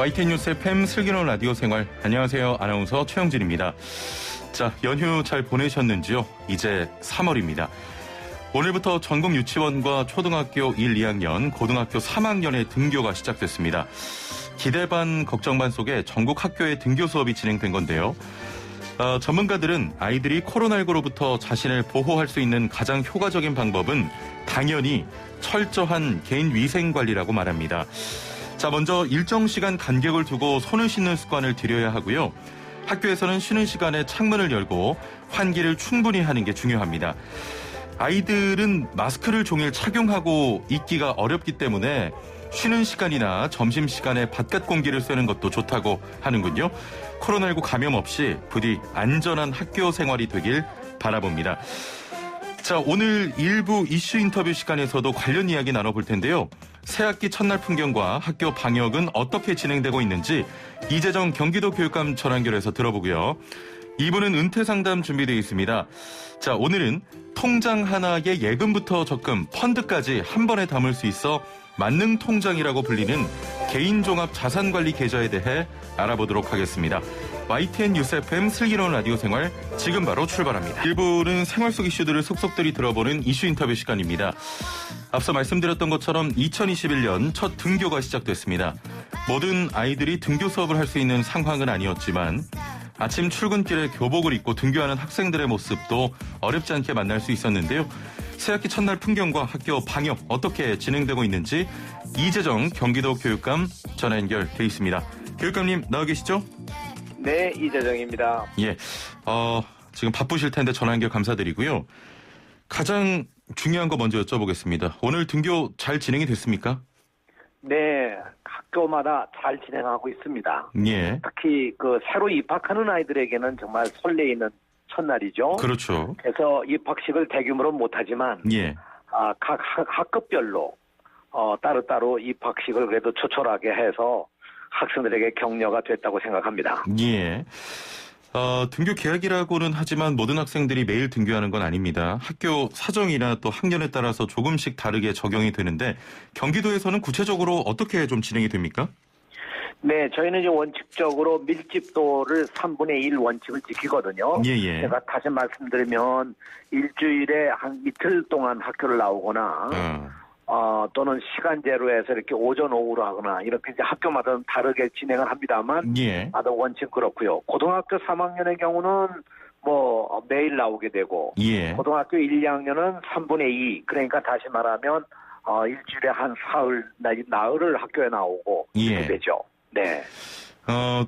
YTN 뉴스 FM 슬기로운 라디오 생활. 안녕하세요. 아나운서 최영진입니다. 자, 연휴 잘 보내셨는지요? 이제 3월입니다. 오늘부터 전국 유치원과 초등학교 1, 2학년, 고등학교 3학년의 등교가 시작됐습니다. 기대 반 걱정 반 속에 전국 학교의 등교 수업이 진행된 건데요. 전문가들은 아이들이 코로나19로부터 자신을 보호할 수 있는 가장 효과적인 방법은 당연히 철저한 개인 위생 관리라고 말합니다. 자, 먼저 일정 시간 간격을 두고 손을 씻는 습관을 들여야 하고요. 학교에서는 쉬는 시간에 창문을 열고 환기를 충분히 하는 게 중요합니다. 아이들은 마스크를 종일 착용하고 있기가 어렵기 때문에 쉬는 시간이나 점심시간에 바깥 공기를 쐬는 것도 좋다고 하는군요. 코로나19 감염 없이 부디 안전한 학교 생활이 되길 바라봅니다. 자, 오늘 일부 이슈 인터뷰 시간에서도 관련 이야기 나눠볼 텐데요. 새학기 첫날 풍경과 학교 방역은 어떻게 진행되고 있는지 이재정 경기도 교육감 전화 연결해서 들어보고요. 2부는 은퇴 상담 준비되어 있습니다. 자, 오늘은 통장 하나에 예금부터 적금, 펀드까지 한 번에 담을 수 있어 만능 통장이라고 불리는 개인종합 자산관리 계좌에 대해 알아보도록 하겠습니다. YTN 뉴스 FM 슬기로운 라디오 생활 지금 바로 출발합니다. 1부는 생활 속 이슈들을 속속들이 들어보는 이슈 인터뷰 시간입니다. 앞서 말씀드렸던 것처럼 2021년 첫 등교가 시작됐습니다. 모든 아이들이 등교 수업을 할 수 있는 상황은 아니었지만 아침 출근길에 교복을 입고 등교하는 학생들의 모습도 어렵지 않게 만날 수 있었는데요. 새학기 첫날 풍경과 학교 방역 어떻게 진행되고 있는지 이재정 경기도 교육감 전화 연결돼 있습니다. 교육감님 나와 계시죠? 네, 이재정입니다. 예, 지금 바쁘실 텐데 전화 연결 감사드리고요. 가장 중요한 거 먼저 여쭤보겠습니다. 오늘 등교 잘 진행이 됐습니까? 네, 학교마다 잘 진행하고 있습니다. 예. 특히 새로 입학하는 아이들에게는 정말 설레이는 첫날이죠. 그렇죠. 그래서 입학식을 대규모로 못하지만 예. 각 학급별로 따로따로 입학식을 그래도 초촐하게 해서 학생들에게 격려가 됐다고 생각합니다. 예. 등교 계약이라고는 하지만 모든 학생들이 매일 등교하는 건 아닙니다. 학교 사정이나 또 학년에 따라서 조금씩 다르게 적용이 되는데 경기도에서는 구체적으로 어떻게 좀 진행이 됩니까? 네, 저희는 이제 원칙적으로 밀집도를 3분의 1 원칙을 지키거든요. 예. 제가 다시 말씀드리면 일주일에 한 이틀 동안 학교를 나오거나 또는 시간제로 해서 이렇게 오전 오후로 하거나 이렇게 이제 학교마다 다르게 진행을 합니다만 예. 원칙 그렇고요. 고등학교 3학년의 경우는 매일 나오게 되고 예. 고등학교 1, 2학년은 3분의 2 그러니까 다시 말하면 일주일에 한 사흘 나흘을 학교에 나오고 이렇게 되죠. 네.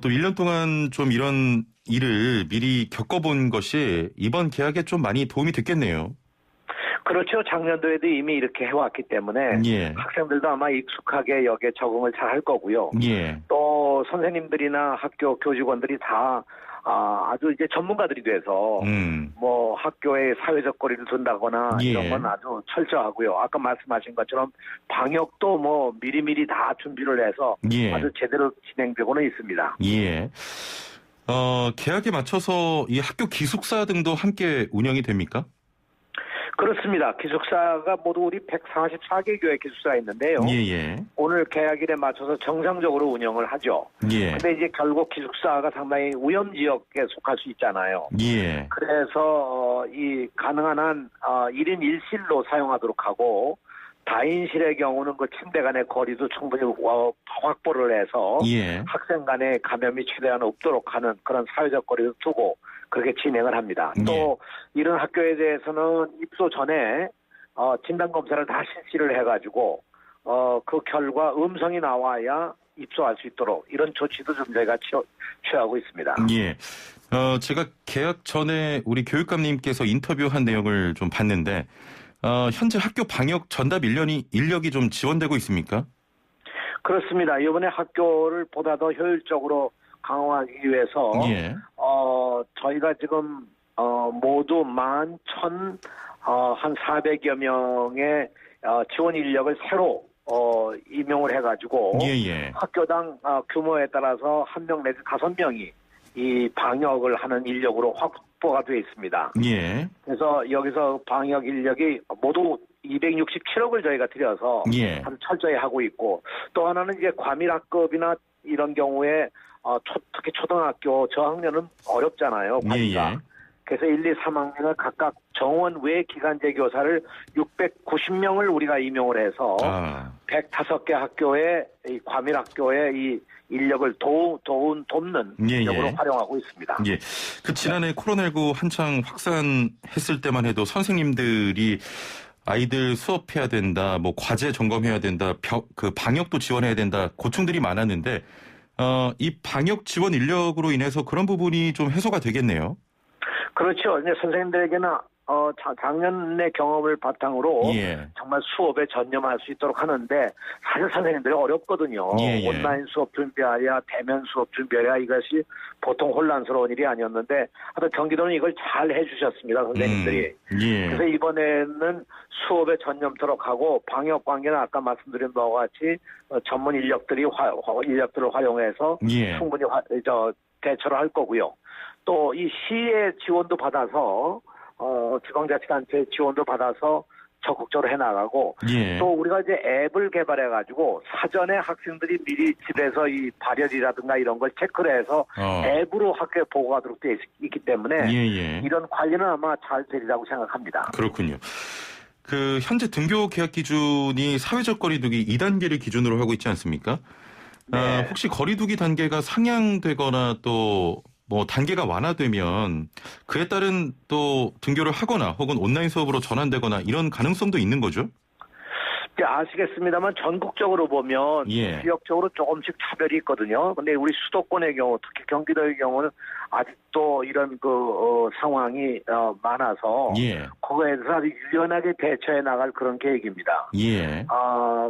또 1년 동안 좀 이런 일을 미리 겪어본 것이 이번 계약에 좀 많이 도움이 됐겠네요. 그렇죠. 작년도에도 이미 이렇게 해왔기 때문에 예. 학생들도 아마 익숙하게 여기에 적응을 잘 할 거고요. 예. 또 선생님들이나 학교 교직원들이 다 아주 이제 전문가들이 돼서 학교에 사회적 거리를 둔다거나 예. 이런 건 아주 철저하고요. 아까 말씀하신 것처럼 방역도 미리미리 다 준비를 해서 예. 아주 제대로 진행되고는 있습니다. 예. 계약에 맞춰서 이 학교 기숙사 등도 함께 운영이 됩니까? 그렇습니다. 기숙사가 모두 우리 144개 교회 기숙사가 있는데요. 예. 오늘 계약일에 맞춰서 정상적으로 운영을 하죠. 예. 근데 이제 결국 기숙사가 상당히 위험 지역에 속할 수 있잖아요. 예. 그래서 이 가능한 한 1인 1실로 사용하도록 하고 다인실의 경우는 그 침대 간의 거리도 충분히 확보를 해서 예. 학생 간의 감염이 최대한 없도록 하는 그런 사회적 거리를 두고 그렇게 진행을 합니다. 또 이런 학교에 대해서는 입소 전에 진단검사를 다 실시를 해가지고 그 결과 음성이 나와야 입소할 수 있도록 이런 조치도 좀 저희가 취하고 있습니다. 예. 제가 계약 전에 우리 교육감님께서 인터뷰한 내용을 좀 봤는데 현재 학교 방역 전담 인력이 좀 지원되고 있습니까? 그렇습니다. 이번에 학교를 보다 더 효율적으로 강화하기 위해서 예. 저희가 지금 모두 11,400여 명의 지원 인력을 새로 임용을 해가지고 예. 학교당 규모에 따라서 한 명 내지 5명이 이 방역을 하는 인력으로 확보가 되어 있습니다. 예. 그래서 여기서 방역 인력이 모두 267억을 저희가 들여서 예. 아주 철저히 하고 있고 또 하나는 이제 과밀학급이나 이런 경우에 특히 초등학교 저학년은 어렵잖아요. 관리가. 예. 그래서 1, 2, 3학년을 각각 정원 외 기간제 교사를 690명을 우리가 임용을 해서 105개 학교에 이 과밀 학교에 이 인력을 돕는 인력으로 활용하고 있습니다. 예. 그 지난해 코로나19 한창 확산했을 때만 해도 선생님들이 아이들 수업해야 된다, 뭐 과제 점검해야 된다, 그 방역도 지원해야 된다, 고충들이 많았는데 이 방역 지원 인력으로 인해서 그런 부분이 좀 해소가 되겠네요. 그렇죠. 이제 선생님들에게는 작년의 경험을 바탕으로 정말 수업에 전념할 수 있도록 하는데 사실 선생님들이 어렵거든요. 온라인 수업 준비하랴 대면 수업 준비하랴 이것이 보통 혼란스러운 일이 아니었는데 하여튼 경기도는 이걸 잘 해주셨습니다. 선생님들이. 그래서 이번에는 수업에 전념토록 하고 방역 관계는 아까 말씀드린 바와 같이 전문 인력들을 활용해서 충분히 대처를 할 거고요. 또 이 시의 지원도 받아서 지방자치단체 지원도 받아서 적극적으로 해나가고 또 우리가 이제 앱을 개발해가지고 사전에 학생들이 미리 집에서 이 발열이라든가 이런 걸 체크를 해서 앱으로 학교에 보고하도록 되어 있기 때문에 이런 관리는 아마 잘 되리라고 생각합니다. 그렇군요. 그 현재 등교 계약 기준이 사회적 거리두기 2단계를 기준으로 하고 있지 않습니까? 네. 혹시 거리두기 단계가 상향되거나 또 뭐 단계가 완화되면 그에 따른 또 등교를 하거나 혹은 온라인 수업으로 전환되거나 이런 가능성도 있는 거죠? 아시겠습니다만 전국적으로 보면 지역적으로 조금씩 차별이 있거든요. 근데 우리 수도권의 경우 특히 경기도의 경우는 아직도 이런 상황이 많아서 그거에 대해서 아주 유연하게 대처해 나갈 그런 계획입니다.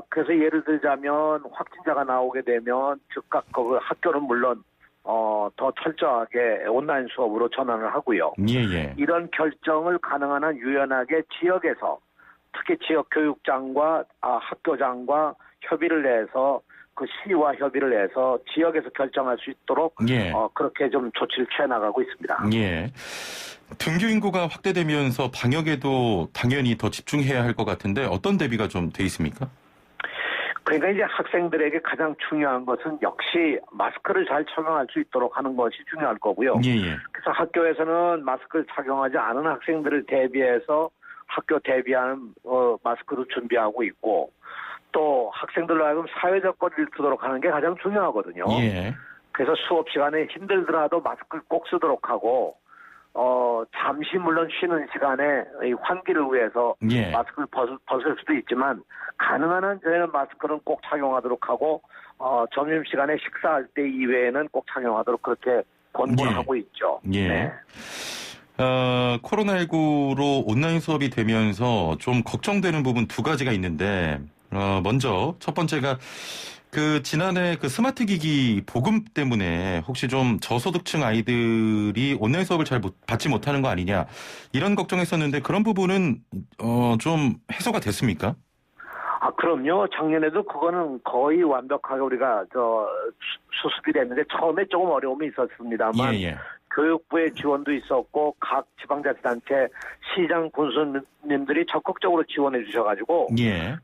그래서 예를 들자면 확진자가 나오게 되면 즉각 그 학교는 물론 더 철저하게 온라인 수업으로 전환을 하고요. 이런 결정을 가능한 한 유연하게 지역에서 특히 지역 교육장과 학교장과 협의를 해서 그 시와 협의를 해서 지역에서 결정할 수 있도록 그렇게 좀 조치를 취해 나가고 있습니다. 등교 인구가 확대되면서 방역에도 당연히 더 집중해야 할 것 같은데 어떤 대비가 좀 돼 있습니까? 그러니까 이제 학생들에게 가장 중요한 것은 역시 마스크를 잘 착용할 수 있도록 하는 것이 중요할 거고요. 그래서 학교에서는 마스크를 착용하지 않은 학생들을 대비해서 학교 대비하는 마스크도 준비하고 있고 또 학생들로 하여금 사회적 거리를 두도록 하는 게 가장 중요하거든요. 그래서 수업 시간에 힘들더라도 마스크를 꼭 쓰도록 하고 잠시 물론 쉬는 시간에 이 환기를 위해서 마스크를 벗을 수도 있지만 가능한 한 저희는 마스크는 꼭 착용하도록 하고 점심시간에 식사할 때 이외에는 꼭 착용하도록 그렇게 권고를 하고 있죠. 코로나19로 온라인 수업이 되면서 좀 걱정되는 부분 두 가지가 있는데 먼저 첫 번째가 그 지난해 그 스마트 기기 보급 때문에 혹시 좀 저소득층 아이들이 온라인 수업을 잘 받지 못하는 거 아니냐 이런 걱정했었는데 그런 부분은 좀 해소가 됐습니까? 그럼요. 작년에도 그거는 거의 완벽하게 우리가 수습이 됐는데 처음에 조금 어려움이 있었습니다만 교육부의 지원도 있었고 각 지방자치단체 시장 군수님들이 적극적으로 지원해 주셔가지고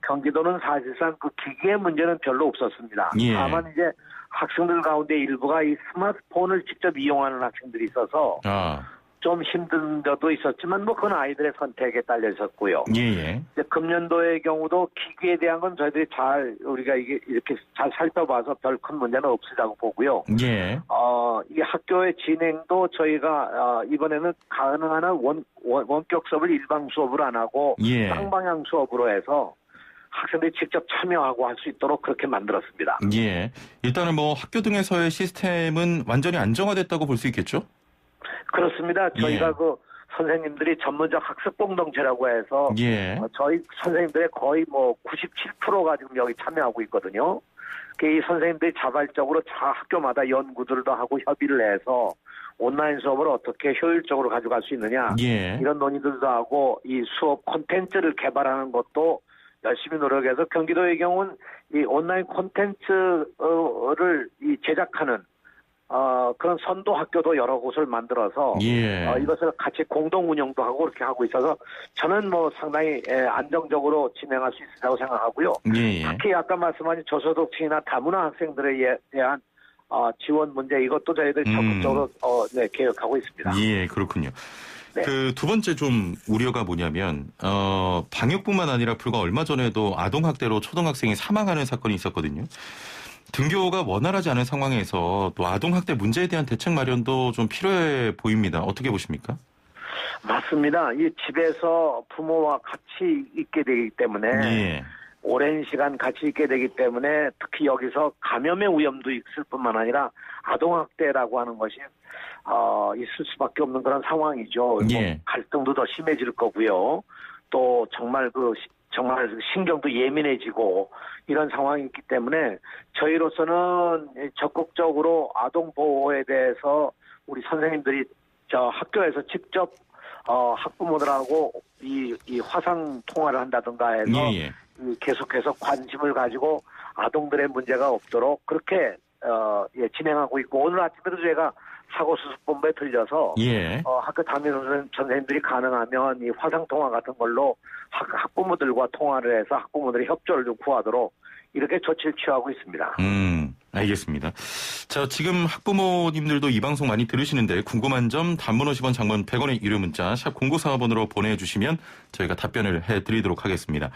경기도는 사실상 그 기기의 문제는 별로 없었습니다. 다만 이제 학생들 가운데 일부가 이 스마트폰을 직접 이용하는 학생들이 있어서 좀 힘든 점도 있었지만 뭐 그건 아이들의 선택에 딸려 있었고요. 이제 금년도의 경우도 기기에 대한 건 저희들이 우리가 이렇게 잘 살펴봐서 별 큰 문제는 없으라고 보고요. 이 학교의 진행도 저희가 이번에는 가능한 한 원격 수업을 일방 수업으로 안 하고 쌍방향 수업으로 해서 학생들이 직접 참여하고 할 수 있도록 그렇게 만들었습니다. 일단은 뭐 학교 등에서의 시스템은 완전히 안정화됐다고 볼 수 있겠죠? 그렇습니다. 저희가 그 선생님들이 전문적 학습 공동체라고 해서 저희 선생님들의 거의 뭐 97%가 지금 여기 참여하고 있거든요. 이 선생님들이 자발적으로 학교마다 연구들도 하고 협의를 해서 온라인 수업을 어떻게 효율적으로 가져갈 수 있느냐 이런 논의들도 하고 이 수업 콘텐츠를 개발하는 것도 열심히 노력해서 경기도의 경우는 이 온라인 콘텐츠를 제작하는 그런 선도 학교도 여러 곳을 만들어서 이것을 같이 공동 운영도 하고 그렇게 하고 있어서 저는 뭐 상당히 안정적으로 진행할 수 있다고 생각하고요. 특히 아까 말씀하신 저소득층이나 다문화 학생들에 대한 지원 문제 이것도 저희들 적극적으로 네, 계획하고 있습니다. 예, 그렇군요. 네. 그 두 번째 좀 우려가 뭐냐면 방역뿐만 아니라 불과 얼마 전에도 아동학대로 초등학생이 사망하는 사건이 있었거든요. 등교가 원활하지 않은 상황에서 또 아동학대 문제에 대한 대책 마련도 좀 필요해 보입니다. 어떻게 보십니까? 맞습니다. 이 집에서 부모와 같이 있게 되기 때문에 예. 오랜 시간 같이 있게 되기 때문에 특히 여기서 감염의 위험도 있을 뿐만 아니라 아동학대라고 하는 것이 있을 수밖에 없는 그런 상황이죠. 예. 갈등도 더 심해질 거고요. 또 정말 정말 신경도 예민해지고 이런 상황이 있기 때문에 저희로서는 적극적으로 아동 보호에 대해서 우리 선생님들이 학교에서 직접 학부모들하고 이 화상 통화를 한다든가 해서 예. 계속해서 관심을 가지고 아동들의 문제가 없도록 그렇게 진행하고 있고 오늘 아침에도 저희가 사고수습본부에 들려서 예. 학교 담임 선생님들이 가능하면 이 화상 통화 같은 걸로 학부모들과 통화를 해서 학부모들이 협조를 좀 구하도록 이렇게 조치를 취하고 있습니다. 알겠습니다. 자, 지금 학부모님들도 이 방송 많이 들으시는데 궁금한 점 단문 50원 장문 100원의 유료 문자 샵 0945번으로 보내주시면 저희가 답변을 해드리도록 하겠습니다.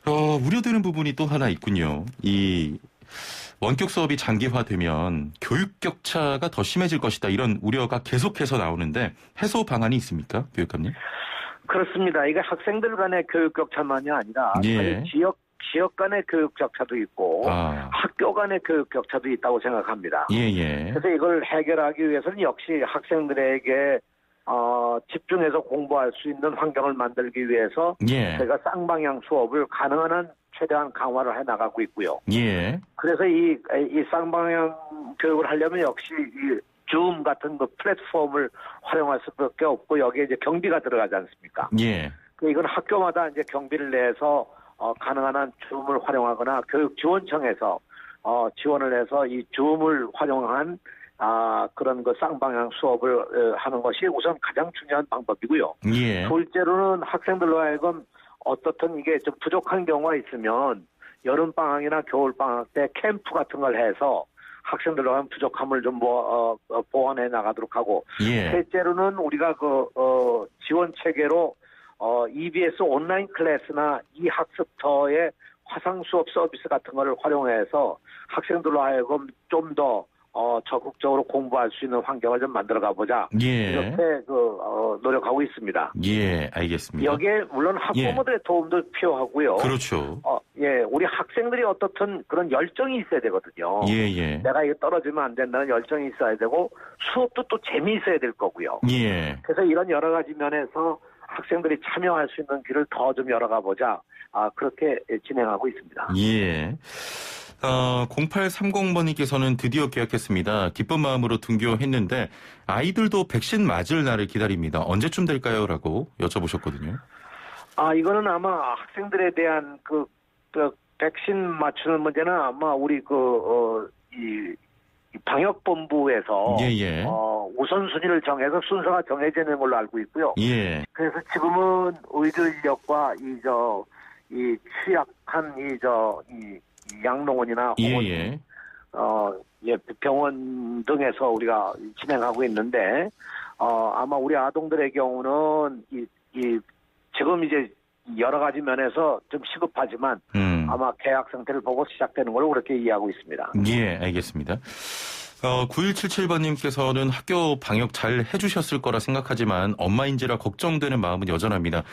우려되는 부분이 또 하나 있군요. 이 원격 수업이 장기화되면 교육 격차가 더 심해질 것이다. 이런 우려가 계속해서 나오는데 해소 방안이 있습니까? 교육감님? 그렇습니다. 이게 학생들 간의 교육 격차만이 아니라 예. 지역 간의 교육 격차도 있고 학교 간의 교육 격차도 있다고 생각합니다. 예. 그래서 이걸 해결하기 위해서는 역시 학생들에게 집중해서 공부할 수 있는 환경을 만들기 위해서 예. 저희가 쌍방향 수업을 가능한 한 최대한 강화를 해나가고 있고요. 예. 그래서 이 쌍방향 교육을 하려면 역시 이 줌 같은 그 플랫폼을 활용할 수밖에 없고 여기에 이제 경비가 들어가지 않습니까? 예. 이건 학교마다 이제 경비를 내서 가능한 한 줌을 활용하거나 교육지원청에서 지원을 해서 이 줌을 활용한 그런 그 쌍방향 수업을 하는 것이 우선 가장 중요한 방법이고요. 예. 둘째로는 학생들로 하여금 어떻든 이게 좀 부족한 경우가 있으면 여름방학이나 겨울방학 때 캠프 같은 걸 해서 학생들로 하여금 부족함을 좀 보완해 나가도록 하고 예. 셋째로는 우리가 지원 체계로 EBS 온라인 클래스나 이 학습터의 화상 수업 서비스 같은 거를 활용해서 학생들로 하여금 좀 더 적극적으로 공부할 수 있는 환경을 좀 만들어 가보자. 예. 이렇게 노력하고 있습니다. 예, 알겠습니다. 여기에 물론 학부모들의 도움도 필요하고요. 그렇죠. 우리 학생들이 어떻든 그런 열정이 있어야 되거든요. 예. 내가 이거 떨어지면 안 된다는 열정이 있어야 되고 수업도 또 재미있어야 될 거고요. 예. 그래서 이런 여러 가지 면에서 학생들이 참여할 수 있는 길을 더 좀 열어가 보자. 그렇게 진행하고 있습니다. 예. 0830번님께서는 드디어 계약했습니다. 기쁜 마음으로 등교했는데 아이들도 백신 맞을 날을 기다립니다. 언제쯤 될까요? 라고 여쭤보셨거든요. 이거는 아마 학생들에 대한 그 백신 맞추는 문제는 아마 우리 이 방역본부에서 예. 우선순위를 정해서 순서가 정해져 있는 걸로 알고 있고요. 예. 그래서 지금은 의료 인력과 이 취약한 이 양로원이나 예. 병원 등에서 우리가 진행하고 있는데 아마 우리 아동들의 경우는 지금 이제 여러 가지 면에서 좀 시급하지만 아마 계약 상태를 보고 시작되는 걸로 그렇게 이해하고 있습니다. 예, 알겠습니다. 9177번님께서는 학교 방역 잘 해주셨을 거라 생각하지만 엄마인지라 걱정되는 마음은 여전합니다.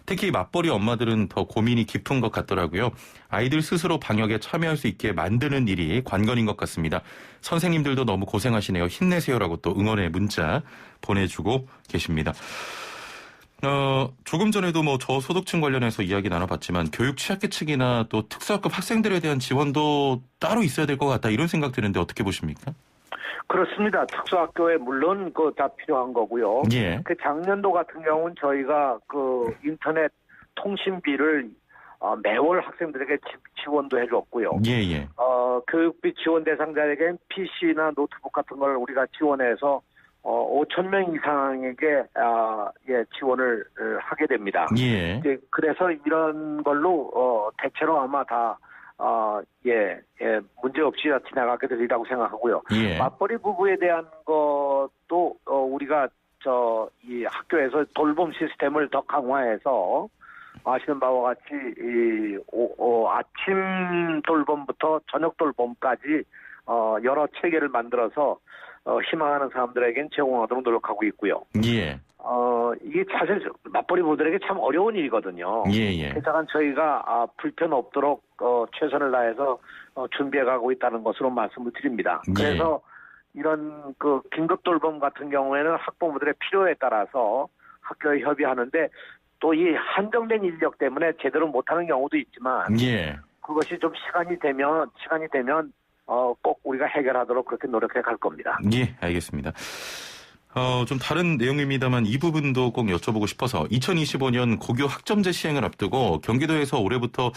특히 맞벌이 엄마들은 더 고민이 깊은 것 같더라고요. 아이들 스스로 방역에 참여할 수 있게 만드는 일이 관건인 것 같습니다. 선생님들도 너무 고생하시네요. 힘내세요라고 또 응원의 문자 보내주고 계십니다. 조금 전에도 저소득층 관련해서 이야기 나눠봤지만 교육 취약계 측이나 또 특수학급 학생들에 대한 지원도 따로 있어야 될 것 같다 이런 생각 드는데 어떻게 보십니까? 그렇습니다. 특수학교에 물론 다 필요한 거고요. 예. 작년도 같은 경우는 저희가 인터넷 통신비를 매월 학생들에게 지원도 해줬고요. 예. 교육비 지원 대상자에게 PC나 노트북 같은 걸 우리가 지원해서 5,000명 이상에게 지원을 하게 됩니다. 예. 그래서 이런 걸로 대체로 아마 다 문제 없이 지나가게 되리라고 생각하고요. 예. 맞벌이 부부에 대한 것도 우리가 이 학교에서 돌봄 시스템을 더 강화해서 아시는 바와 같이 아침 돌봄부터 저녁 돌봄까지 여러 체계를 만들어서 희망하는 사람들에겐 제공하도록 노력하고 있고요. 예. 이게 사실 맞벌이 부부들에게 참 어려운 일이거든요. 예. 그래서 저희가 불편 없도록 최선을 다해서 준비해가고 있다는 것으로 말씀을 드립니다. 예. 그래서 이런 그 긴급 돌봄 같은 경우에는 학부모들의 필요에 따라서 학교에 협의하는데 또 이 한정된 인력 때문에 제대로 못하는 경우도 있지만 예. 그것이 좀 시간이 되면 꼭 우리가 해결하도록 그렇게 노력해 갈 겁니다. 예, 알겠습니다. 좀 다른 내용입니다만 이 부분도 꼭 여쭤보고 싶어서 2025년 고교 학점제 시행을 앞두고 경기도에서 올해부터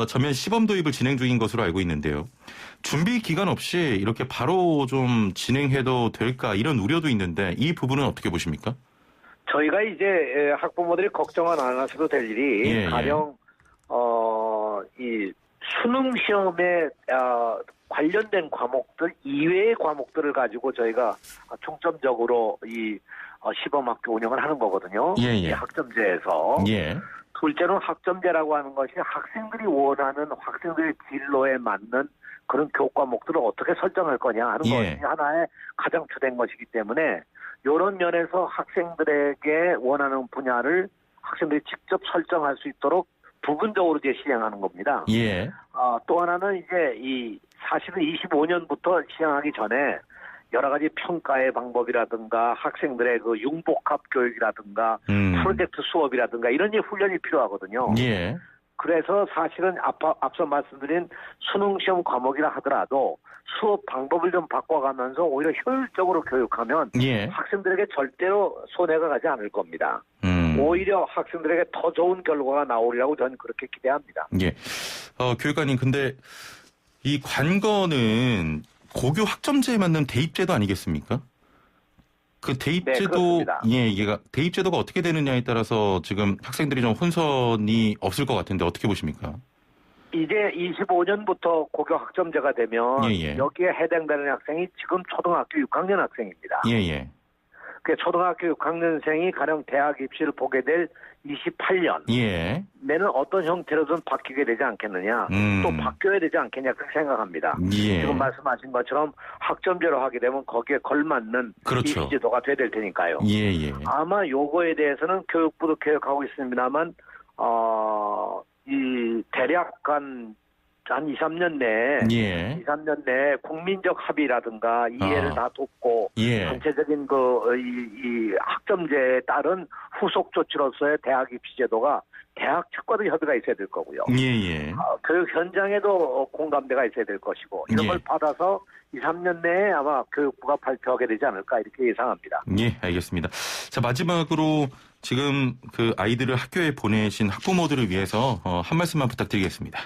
전면 시범 도입을 진행 중인 것으로 알고 있는데요. 준비 기간 없이 이렇게 바로 좀 진행해도 될까 이런 우려도 있는데 이 부분은 어떻게 보십니까? 저희가 이제 학부모들이 걱정은 안 하셔도 될 일이 가령 이 수능 시험에 관련된 과목들 이외의 과목들을 가지고 저희가 중점적으로 이 시범학교 운영을 하는 거거든요. 이 학점제에서. 예. 둘째는 학점제라고 하는 것이 학생들이 원하는 학생들의 진로에 맞는 그런 교과목들을 어떻게 설정할 거냐 하는 것이 하나의 가장 주된 것이기 때문에 이런 면에서 학생들에게 원하는 분야를 학생들이 직접 설정할 수 있도록 부분적으로 이제 시행하는 겁니다. 예. 또 하나는 이제 사실은 25년부터 시행하기 전에 여러 가지 평가의 방법이라든가 학생들의 그 융복합 교육이라든가 프로젝트 수업이라든가 이런 훈련이 필요하거든요. 예. 그래서 사실은 앞서 말씀드린 수능시험 과목이라 하더라도 수업 방법을 좀 바꿔가면서 오히려 효율적으로 교육하면 학생들에게 절대로 손해가 가지 않을 겁니다. 오히려 학생들에게 더 좋은 결과가 나오리라고 저는 그렇게 기대합니다. 예. 교육관님, 근데 이 관건은 고교 학점제에 맞는 대입제도 아니겠습니까? 그 대입제도, 대입제도가 어떻게 되느냐에 따라서 지금 학생들이 좀 혼선이 없을 것 같은데 어떻게 보십니까? 이제 25년부터 고교 학점제가 되면 여기에 해당되는 학생이 지금 초등학교 6학년 학생입니다. 그 초등학교 6학년생이 가령 대학 입시를 보게 될 28년 내는 어떤 형태로든 바뀌게 되지 않겠느냐, 또 바뀌어야 되지 않겠냐 그렇게 생각합니다. 지금 말씀하신 것처럼 학점제로 하게 되면 거기에 걸맞는 입시 제도가 돼야 될 테니까요. 아마 요거에 대해서는 교육부도 계획하고 있습니다만 이 대략 한 2, 3년 내에 국민적 합의라든가 이해를 다 돕고 전체적인 이 학점제에 따른 후속 조치로서의 대학 입시 제도가 대학 측과도 협의가 있어야 될 거고요. 교육 현장에도 공감대가 있어야 될 것이고 이런 걸 받아서 2, 3년 내에 아마 교육부가 발표하게 되지 않을까 이렇게 예상합니다. 예, 알겠습니다. 자, 마지막으로 지금 그 아이들을 학교에 보내신 학부모들을 위해서 한 말씀만 부탁드리겠습니다.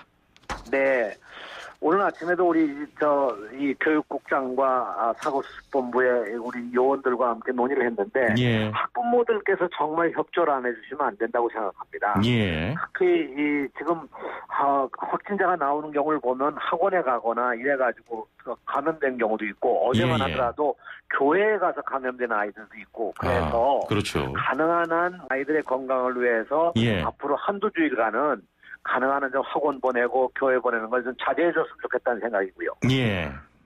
네. 오늘 아침에도 우리 이 교육국장과 사고수습본부의 우리 요원들과 함께 논의를 했는데 학부모들께서 정말 협조를 안 해주시면 안 된다고 생각합니다. 특히 지금 확진자가 나오는 경우를 보면 학원에 가거나 이래가지고 감염된 경우도 있고 어제만 하더라도 교회에 가서 감염된 아이들도 있고 그래서 가능한 한 아이들의 건강을 위해서 앞으로 한두 주일간은 가능한 한 좀 학원 보내고 교회 보내는 걸 좀 자제해 줬으면 좋겠다는 생각이고요.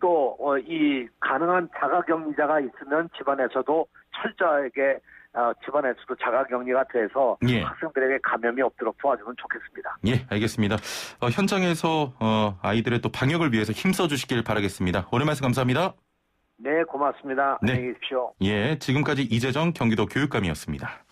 또 이 가능한 자가격리자가 있으면 집안에서도 철저하게 집안에서도 자가격리가 돼서 학생들에게 감염이 없도록 도와주면 좋겠습니다. 예, 알겠습니다. 현장에서 아이들의 또 방역을 위해서 힘써 주시길 바라겠습니다. 오늘 말씀 감사합니다. 네, 고맙습니다. 안녕히 계십시오. 예, 지금까지 이재정 경기도 교육감이었습니다.